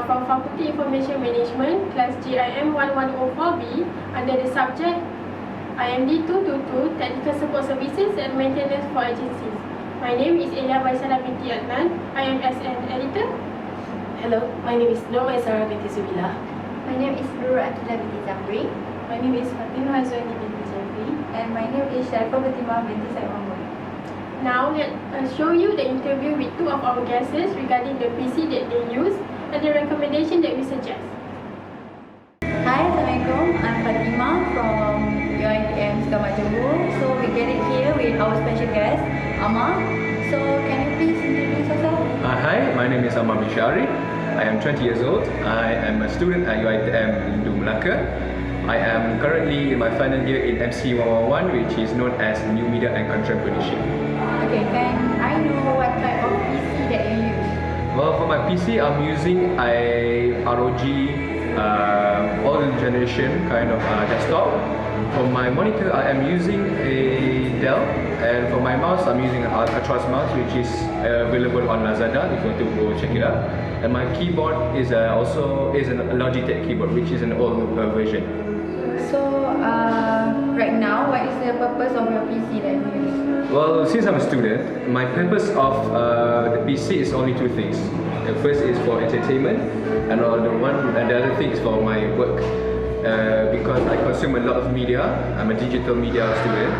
from Faculty Information Management, class JIM1104B, under the subject IMD222, Technical Support Services and Maintenance for Agencies. My name is Elya Maisara binti Adnan. I am an editor. Hello, my name is Nurmaisarah binti Zubillah. My name is Nurul Aqilah binti Zamri. My name is Fatin Nur Hazwani binti Jeffri. And my name is Sharifah binti Syed Mahmud. Now let us show you the interview with two of our guests regarding the PC that they use and the recommendation that we suggest. Hi, Assalamualaikum. I'm Fatimah from UITM Jemur. So we get it here with our special guest, Amma. So can you please introduce yourself? Hi, my name is Nurmaisarah. I am 20 years old. I am a student at UITM Melaka. I am currently in my final year in MC111, which is known as New Media and Content Production. Okay, can I know what type of PC that you use? Well, for my PC, I'm using a ROG old generation kind of desktop. For my monitor, I am using a Dell, and for my mouse, I'm using an Alcatraz mouse, which is available on Lazada if you want to go check it out. And my keyboard is also a Logitech keyboard, which is an old version. So right now, what is the purpose of your PC that you use? Well, since I'm a student, my purpose of the PC is only two things. The first is for entertainment, and the other thing is for my work. Because I consume a lot of media, I'm a digital media student.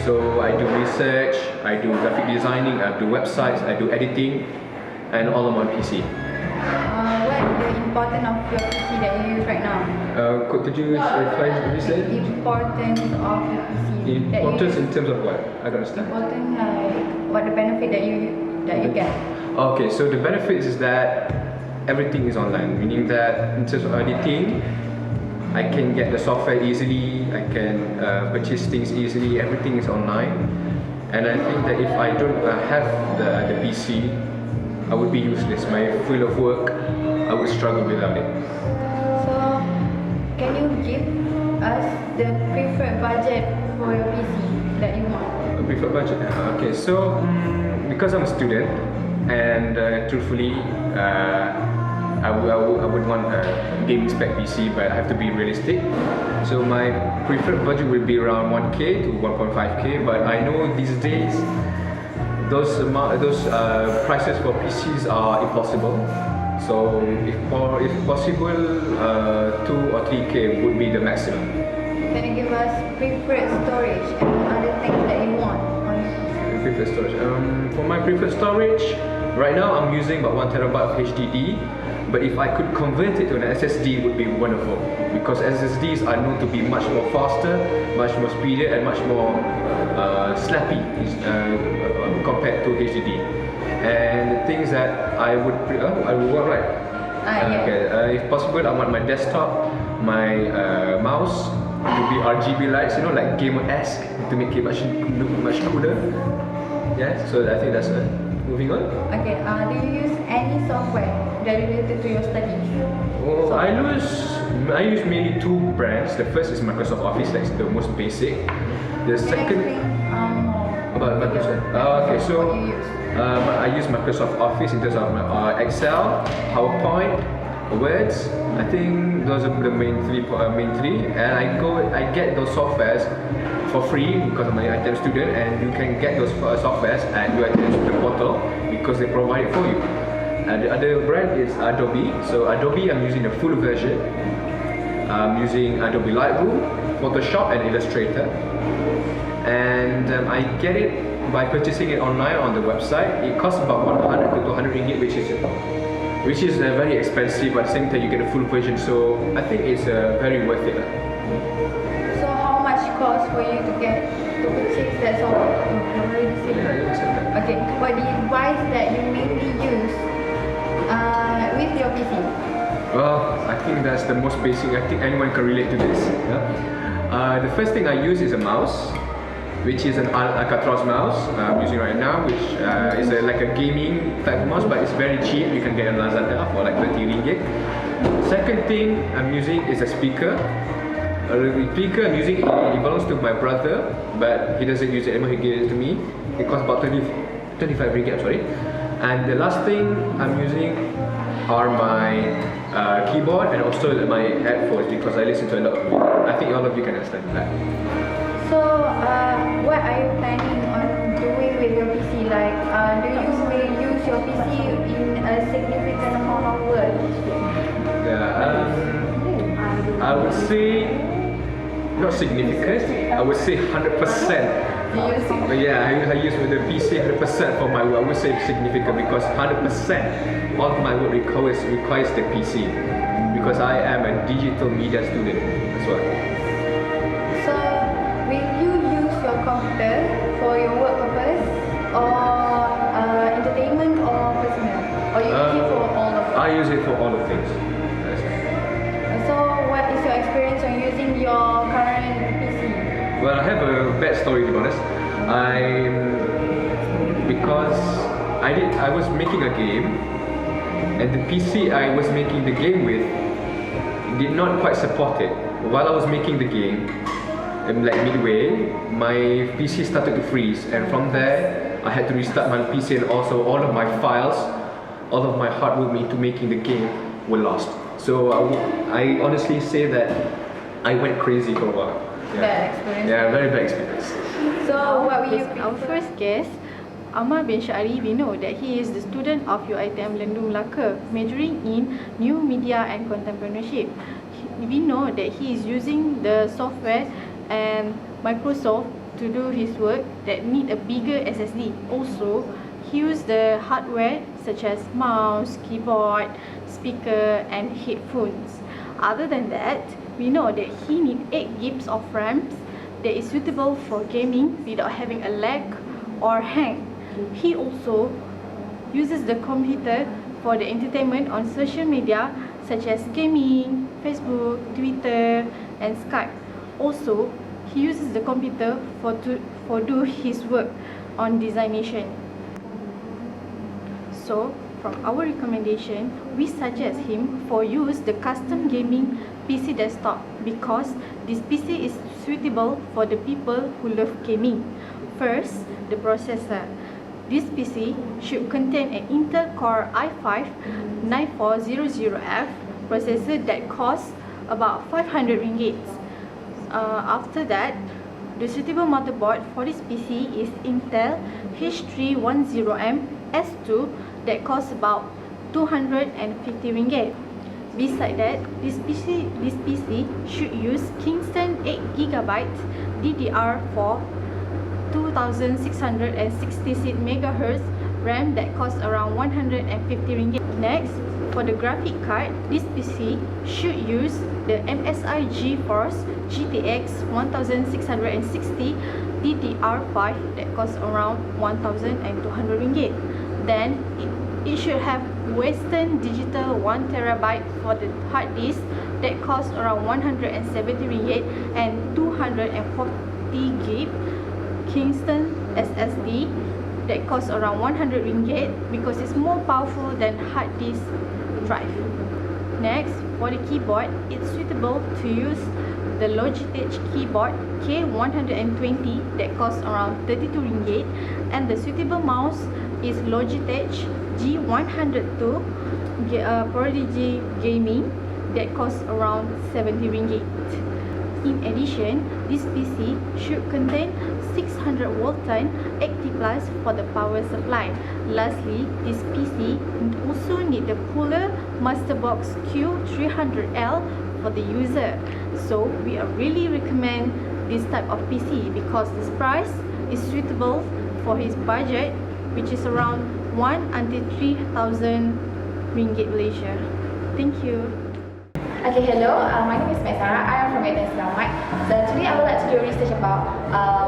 So I do research, I do graphic designing, I do websites, I do editing, and all on my PC. What is the importance of your PC that you use right now? Could you clarify what you said? The importance of your PC. Importance in terms of what? I don't understand. Important, like what the benefit that you get. Okay, so the benefits is that everything is online, meaning that in terms of editing, I can get the software easily, I can purchase things easily, everything is online. And I think that if I don't have the PC, I would be useless. My field of work, I would struggle without it. So, can you give us the preferred budget for your PC that you want? A preferred budget? Okay, so because I'm a student, and truthfully, I would want a gaming spec PC, but I have to be realistic. So my preferred budget will be around 1K to 1.5K, but I know these days those prices for PCs are impossible. So if possible, 2 or 3K would be the maximum. Can you give us preferred storage and other things that you want on your PC? Preferred storage. For my preferred storage, right now I'm using about 1 terabyte of HDD. But if I could convert it to an SSD, it would be wonderful, because SSDs are known to be much more faster, much more speedier, and much more snappy compared to HDD. And the things that I would want, right? Yeah. Okay. If possible, I want my desktop, my mouse to be RGB lights, like gamer-esque, to make it look much cooler. Yeah. So I think that's it. Moving on. Okay. Do you use any software that related to your studies? Oh, I use mainly two brands. The first is Microsoft Office, that's the most basic. The second about Microsoft. Okay, so what you use? I use Microsoft Office in terms of Excel, PowerPoint, Words. I think those are the main three. And I get those softwares for free because I'm an ITM student, and you can get those softwares at your ITM student portal because they provide it for you. And the other brand is Adobe. So Adobe, I'm using the full version. I'm using Adobe Lightroom, Photoshop, and Illustrator. And I get it by purchasing it online on the website. It costs about 100 to 200 ringgit, which is very expensive. But at the same time, you get a full version. So I think it's very worth it. So how much cost for you to purchase that software? Okay, what device that you mainly use with your PC? Well, I think that's the most basic. I think anyone can relate to this. Yeah? The first thing I use is a mouse, which is an Alcatraz mouse I'm using right now, which is like a gaming type of mouse, but it's very cheap. You can get it on Lazada for like 30 ringgit. Second thing I'm using is a speaker. The speaker I'm using, it belongs to my brother, but he doesn't use it anymore. He gave it to me. It costs about 25 ringgit, sorry. And the last thing I'm using are my keyboard and also my headphones because I listen to a lot of music. I think all of you can understand that. So, what are you planning on doing with your PC? Like, do you will use your PC in a significant amount of work? Yeah, I would say not significant. I would say 100%. But yeah, I use the PC 100% for my work. I would say significant because 100% of my work requires the PC because I am a digital media student as well. So, will you use your computer for your work purpose or entertainment or personal? Or you use it for all of it? I use it for all of things. So, what is your experience on using your current PC? Well, I have a bad story to be honest. Because I was making a game, and the PC I was making the game with did not quite support it. While I was making the game, like midway, my PC started to freeze, and from there I had to restart my PC, and also all of my files, all of my hard work into making the game were lost. So I honestly say that I went crazy for a while. Bad experience. Yeah, very bad experience. So, what will you Our first guest, Amar bin Syari, we know that he is the student of UiTM Lendung Melaka, majoring in New Media and Contempreneurship. We know that he is using the software and Microsoft to do his work that need a bigger SSD. Also, he used the hardware such as mouse, keyboard, speaker and headphones. Other than that, we know that he need 8 GB of RAM that is suitable for gaming without having a lag or hang. He also uses the computer for the entertainment on social media such as gaming, Facebook, Twitter and Skype. Also, he uses the computer for do his work on designation. So, from our recommendation, we suggest him for use the custom gaming PC desktop because this PC is suitable for the people who love gaming. First, the processor. This PC should contain an Intel Core i5 9400F processor that costs about 500 ringgit. After that, the suitable motherboard for this PC is Intel H310M S2 that costs about 250 ringgit. Besides that, this PC should use Kingston 8GB DDR4 2666 MHz RAM that costs around 150 ringgit. Next, for the graphic card, this PC should use the MSI GeForce GTX 1660 DDR5 that costs around 1200 ringgit. Then it should have Western Digital 1TB for the hard disk that costs around 170 ringgit and 240 GB Kingston SSD that costs around 100 ringgit because it's more powerful than hard disk drive. Next, for the keyboard, it's suitable to use the Logitech keyboard K120 that costs around 32 ringgit, and the suitable mouse is Logitech G102 Prodigy Gaming that costs around 70 ringgit. In addition, this PC should contain 600 Walton 80 plus for the power supply. Lastly, this PC also need the cooler Masterbox Q300L for the user. So we really recommend this type of PC because this price is suitable for his budget, which is around 1 until 3,000 ringgit Malaysia. Thank you. Okay, hello. My name is Maisara. I am from IMD222. So today I would like to do research about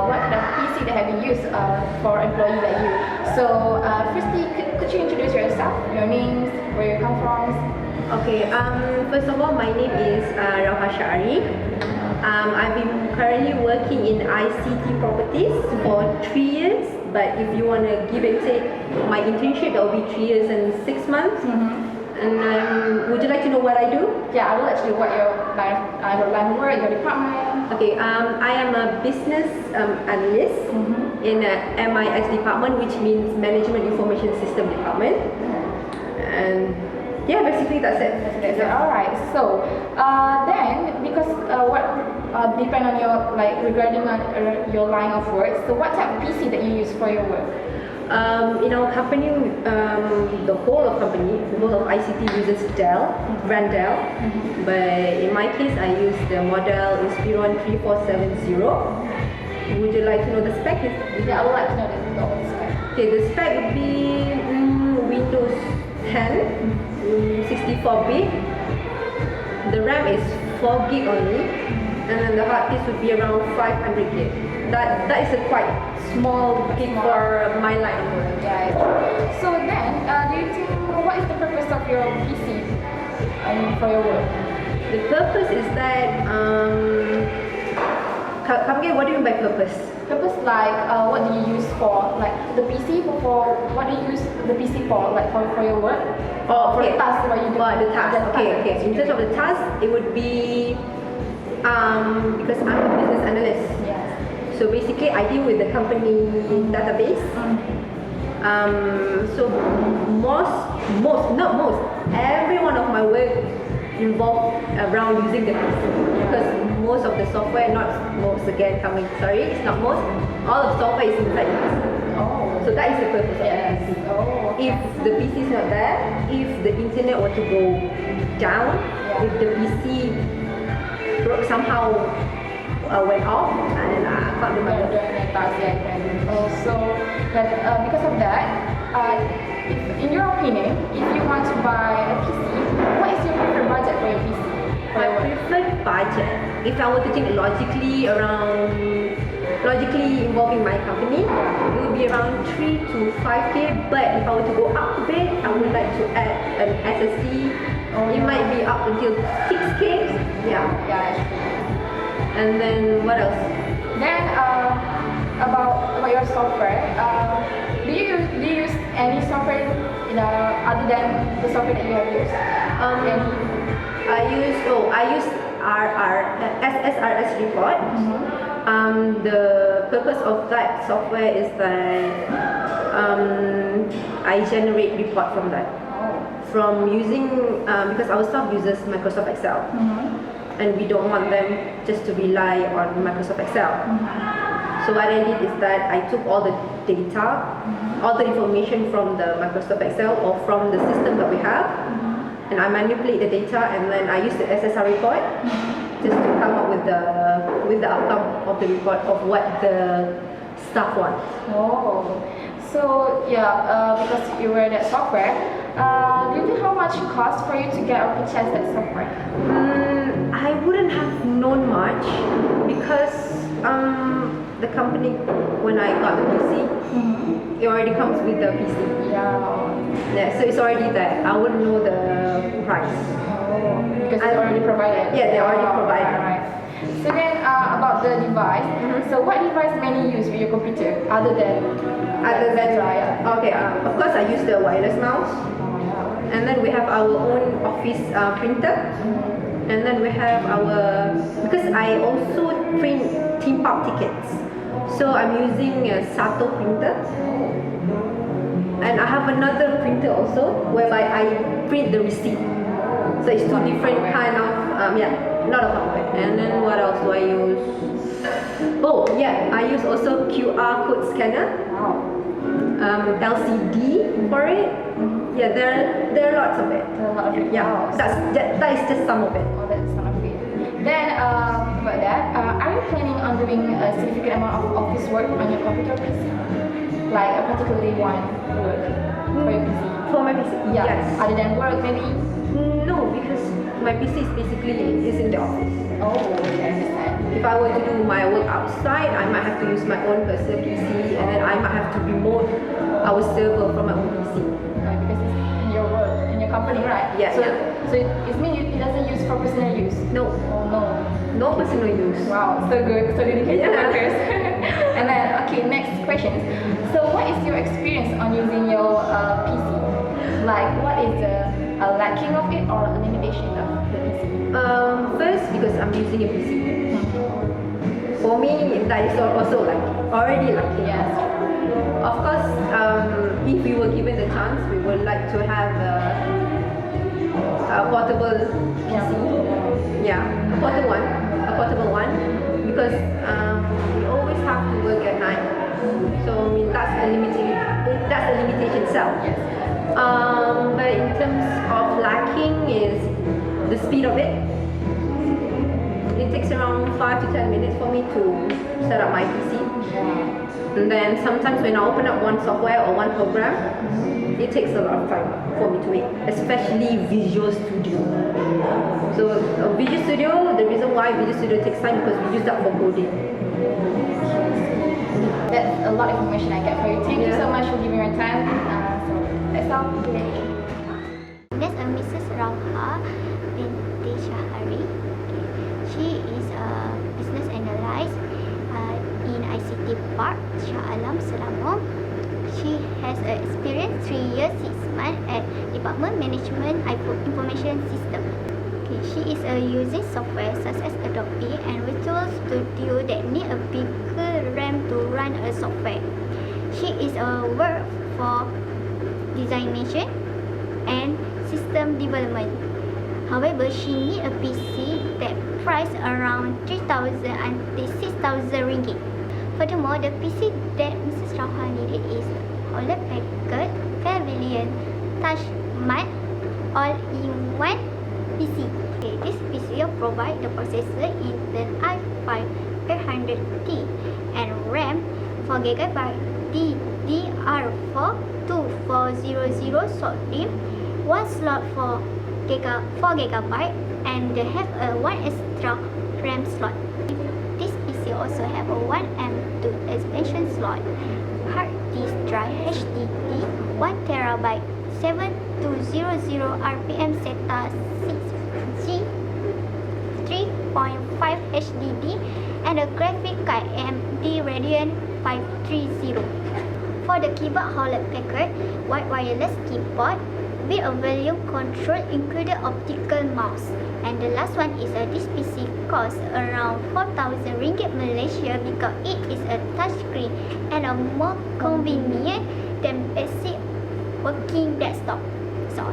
what kind of PC that have been used for employee like you. So firstly, could you introduce yourself, your names, where you come from? Okay, first of all, my name is Shari. I've been currently working in ICT properties for 3 years, but if you want to give and take my internship, that will be 3 years and 6 months. And would you like to know what I do? Yeah, I would like to know what your line of work, your department. Okay, I am a business analyst in a MIS department, which means Management Information System department. And Yeah, basically that's it. That's it. Alright. So then because what depend on your regarding on your line of work. So what type of PC that you use for your work? In our company, the whole of ICT uses Dell, brand Dell. But in my case, I use the model Inspiron 3470. Would you like to know the spec? Yeah, I would like to know the spec. Okay, the spec would be Windows 10, 64-bit. The RAM is 4 gig only, and then the hard disk would be around 500 gig. That is a quite small gig for my line of work. Yeah. So then, do you think what is the purpose of your PC? For your work. The purpose is that come again, what do you mean by purpose? Purpose what do you use for? Like the PC for what do you use the PC for? Like for your work? Oh, for okay. the task what you do? The task. Okay. In terms of the task, it would be because I'm a business analyst. Yes. So basically, I deal with the company database. So every one of my work involved around using the PC, because most of the software, not most again, it's not most, all of the software is inside the PC. Oh. So that is the purpose of the PC. Oh. Okay. If the PC is not there, if the internet were to go down, if the PC somehow went off, and I can't remember. So, because of that, in your opinion, if you want to buy a PC, what is your preferred budget for your PC? My preferred budget, if I were to think logically involving my company, it would be around 3 to 5k. But if I were to go up a bit, I would like to add an SSD. It might be up until 6k. Yeah. And then what else? Then about your software, do you use any software other than the software that you have used? I use SSRS report. The purpose of that software is that I generate report from that. From using because our staff uses Microsoft Excel. And we don't want them just to rely on Microsoft Excel. So what I did is that I took all the data, all the information from the Microsoft Excel or from the system that we have, and I manipulate the data, and then I use the SSR report just to come up with the outcome of the report of what the staff wants. Oh, so because you wear that software, do you know how much it costs for you to get or purchase that software? I wouldn't have known much because the company, when I got the PC, it already comes with the PC. Yeah, so it's already there. I wouldn't know the price. Because it's already provided. Yeah, they already provided. Right. So then about the device, so what device mainly use with your computer other than okay, of course I use the wireless mouse. And then we have our own office printer. And then we have because I also print theme park tickets. So I'm using a Sato printer. And I have another printer also, whereby I print the receipt. So it's two different kind of, not a hardware. And then what else do I use? I use also QR code scanner. LCD for it. Yeah, there are lots of it. Yeah, that is just some of it. That's some of it. Then about that, are you planning on doing a significant amount of office work on your computer PC? Like a particularly one work for your PC? For my PC? Yes. Other than work maybe? No, because my PC is basically in the office. Oh, okay, I understand. If I were to do my work outside, I might have to use my own personal PC, and then I might have to remote our server from my own PC. Because it's in your work, in your company, right? Yeah. So it means it doesn't use for personal use? No. Oh no. No personal use. Wow, so good, so dedicated workers. And then, next question. So what is your experience on using your PC? Like, what is the lacking of it or a limitation of the PC? First, because I'm using a PC. For me, that is also already lacking. Yes. Of course, if we were given the chance, we would like to have portable PC. Yeah, a portable one, because we always have to work at night. So I mean that's a limitation itself. But in terms of lacking is the speed of it. It takes around 5 to 10 minutes for me to set up my PC. And then sometimes when I open up one software or one program, it takes a lot of time for me to make, especially Visual Studio. So Visual Studio, the reason why Visual Studio takes time because we use that for coding. That's a lot of information I get for you. Thank you so much for giving your time. So that's all. There's a Mrs. Rauha binti Shahari. She is a business analyst in ICT Park, Shah Alam, Selangor. She has experience 3 years, 6 months at Department Management Information System. Okay, she is using software such as Adobe and Visual Studio that need a bigger RAM to run a software. She is work for designation and system development. However, she need a PC that price around 3,000 until 6,000 ringgit. Furthermore, the PC that Mrs. Rauha needed is OLED Packard Pavilion Touch Mat all-in-one PC. Okay, this PC will provide the processor Intel i5 800T and RAM 4GB DDR4 2400 short DIMM, 1 slot for 4GB, and they have a 1 extra RAM slot. This PC also have a 1 M2 expansion slot, hard disk drive HDD 1TB, 7200 RPM SATA 6G 3.5 HDD, and a graphic card AMD Radeon 530. For the keyboard Hewlett Packard white wireless keyboard with a volume control included optical mouse. And the last one is this PC costs around 4,000 ringgit Malaysia because it is a touchscreen and a more convenient than basic working desktop. So